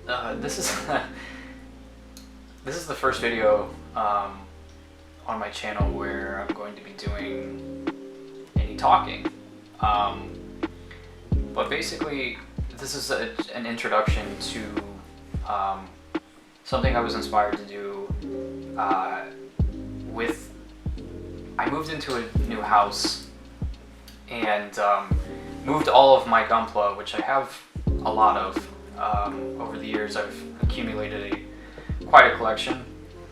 This is this is the first video on my channel where I'm going to be doing any talking. But basically, this is an introduction to something I was inspired to do I moved into a new house and moved all of my Gunpla, which I have a lot of. Over the years, I've accumulated quite a collection,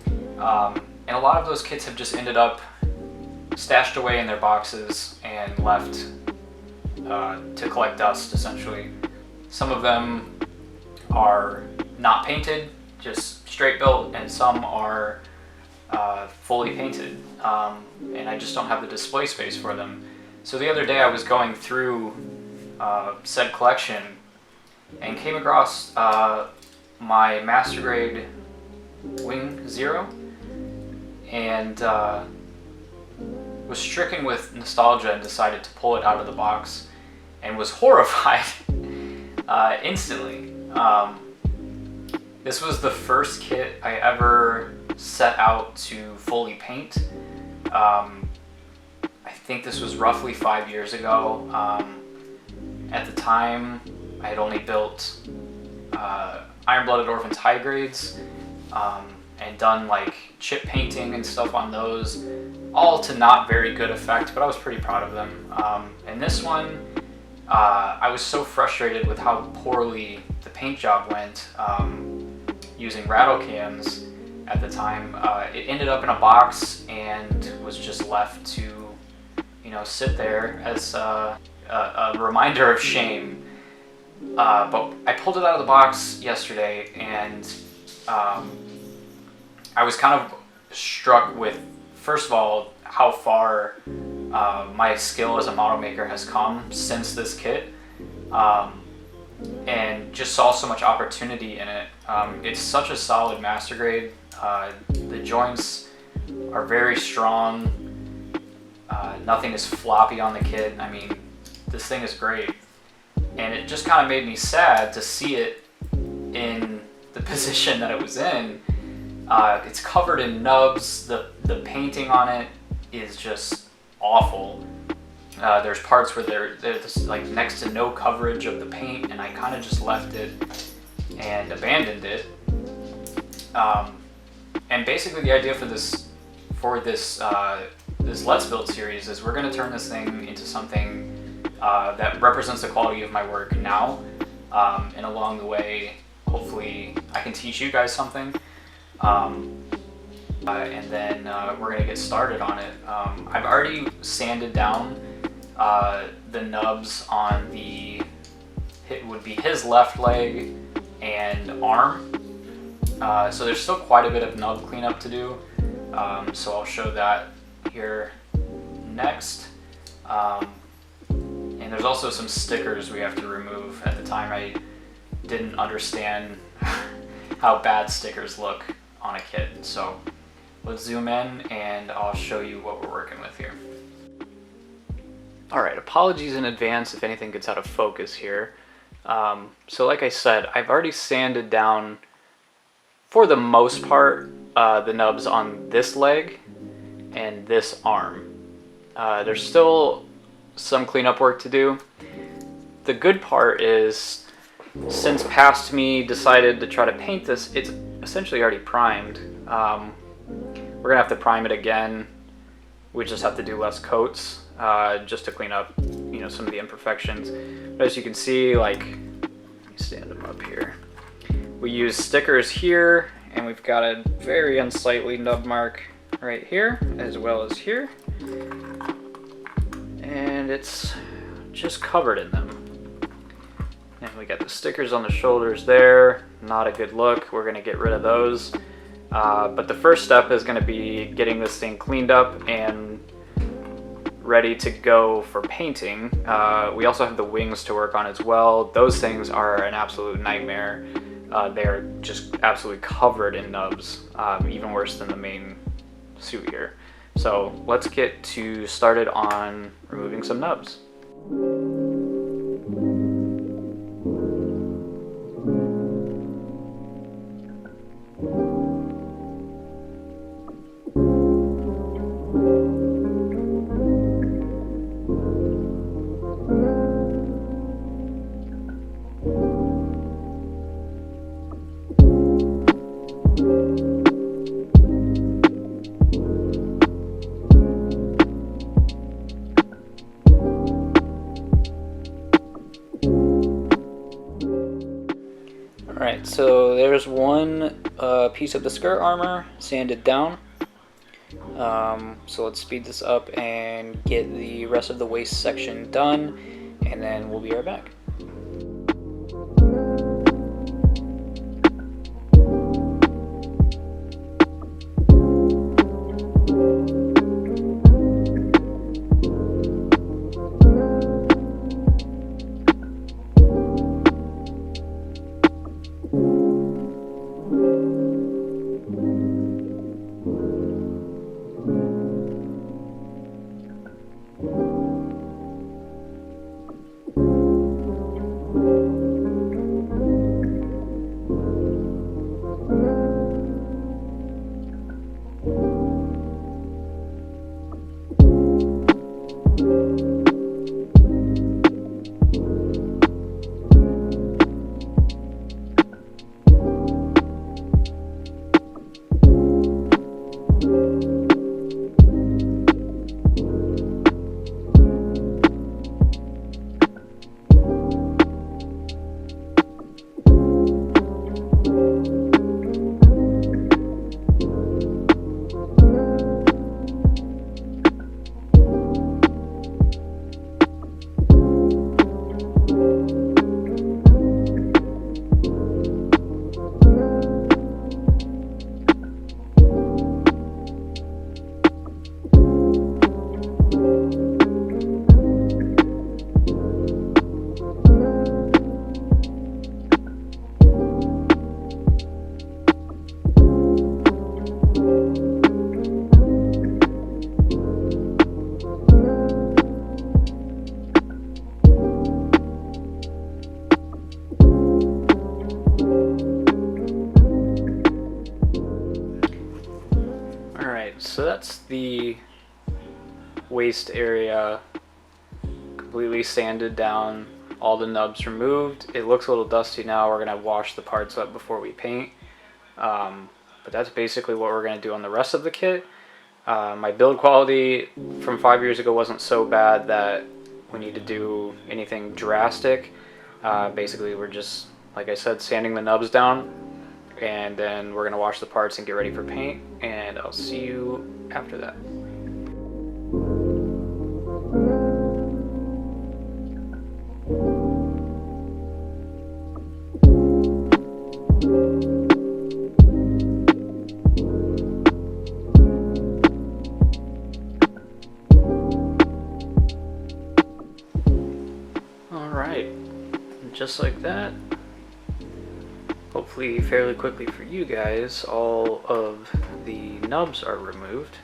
and a lot of those kits have just ended up stashed away in their boxes and left to collect dust, essentially. Some of them are not painted, just straight built, and some are fully painted, and I just don't have the display space for them. So the other day I was going through said collection and came across my Master Grade Wing Zero, and was stricken with nostalgia and decided to pull it out of the box and was horrified instantly. This was the first kit I ever set out to fully paint. I think this was roughly 5 years ago. At the time, I had only built Iron-Blooded Orphans high grades and done like chip painting and stuff on those, all to not very good effect, but I was pretty proud of them. And this one, I was so frustrated with how poorly the paint job went using rattle cans at the time. It ended up in a box and was just left to, sit there as a reminder of shame. But I pulled it out of the box yesterday, and I was kind of struck with, first of all, how far my skill as a model maker has come since this kit, and just saw so much opportunity in it. It's such a solid master grade. The joints are very strong. Nothing is floppy on the kit. I mean, this thing is great. And it just kind of made me sad to see it in the position that it was in. It's covered in nubs. The painting on it is just awful. There's parts where there's like next to no coverage of the paint, and I kind of just left it and abandoned it. And basically the idea for this Let's Build series is we're going to turn this thing into something that represents the quality of my work now, and along the way, hopefully I can teach you guys something, and then we're going to get started on it. I've already sanded down the nubs on it would be his left leg and arm, so there's still quite a bit of nub cleanup to do, so I'll show that here next. And there's also some stickers we have to remove. At the time, I didn't understand how bad stickers look on a kit. So let's zoom in and I'll show you what we're working with here. All right, apologies in advance if anything gets out of focus here. So like I said, I've already sanded down, for the most part, the nubs on this leg and this arm. There's still some cleanup work to do. The good part is, since past me decided to try to paint this, it's essentially already primed. We're gonna have to prime it again. We just have to do less coats just to clean up, some of the imperfections. But as you can see, like, let me stand them up here. We use stickers here, and we've got a very unsightly nub mark right here, as well as here. And it's just covered in them. And we got the stickers on the shoulders there. Not a good look. We're gonna get rid of those. But the first step is gonna be getting this thing cleaned up and ready to go for painting. We also have the wings to work on as well. Those things are an absolute nightmare. They're just absolutely covered in nubs, even worse than the main suit here. So let's get started on removing some nubs. Alright, so there's one piece of the skirt armor sanded down. So let's speed this up and get the rest of the waist section done, and then we'll be right back. So that's the waist area completely sanded down, all the nubs removed. It looks a little dusty now. We're gonna wash the parts up before we paint. But that's basically what we're gonna do on the rest of the kit. My build quality from 5 years ago wasn't so bad that we need to do anything drastic. Basically we're just, like I said, sanding the nubs down, and then we're gonna wash the parts and get ready for paint, and I'll see you after that. Alright, just like that. Hopefully fairly quickly for you guys, all of the nubs are removed.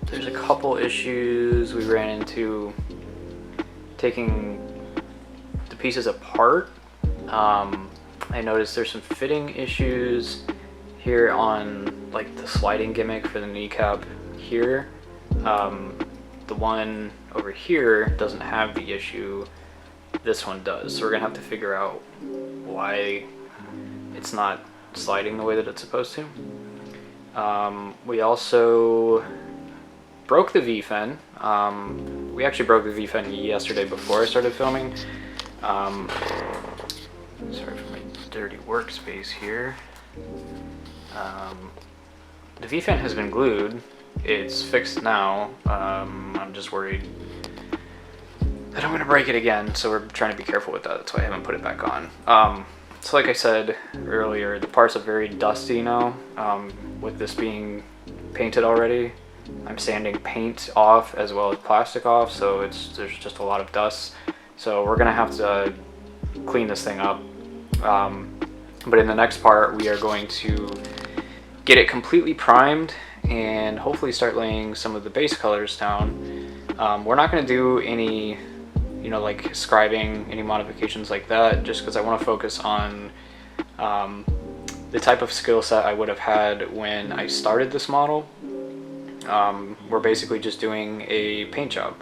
There's a couple issues we ran into taking the pieces apart. I noticed there's some fitting issues here on like the sliding gimmick for the kneecap here. The one over here doesn't have the issue, this one does, so we're gonna have to figure out why it's not sliding the way that it's supposed to. We also broke the V-fin. We actually broke the V-fin yesterday before I started filming. Sorry for my dirty workspace here. The V-fin has been glued. It's fixed now. I'm just worried that I'm gonna break it again, so we're trying to be careful with that. That's why I haven't put it back on. So like I said earlier, the parts are very dusty now. With this being painted already, I'm sanding paint off as well as plastic off, so there's just a lot of dust. So we're gonna have to clean this thing up. But in the next part, we are going to get it completely primed and hopefully start laying some of the base colors down. We're not going to do any, like scribing, any modifications like that, just because I want to focus on the type of skill set I would have had when I started this model. We're basically just doing a paint job.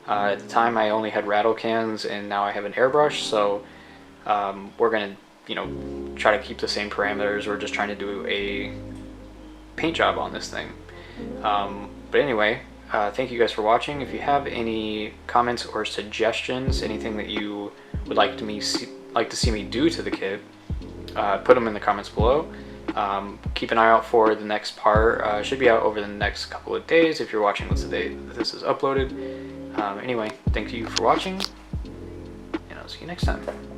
At the time I only had rattle cans, and now I have an airbrush, so we're going to try to keep the same parameters. We're just trying to do a paint job on this thing. But anyway, thank you guys for watching. If you have any comments or suggestions, anything that you would like me like to see me do to the kit, put them in the comments below. Keep an eye out for the next part. Should be out over the next couple of days if you're watching this the day this is uploaded. Anyway, thank you for watching, and I'll see you next time.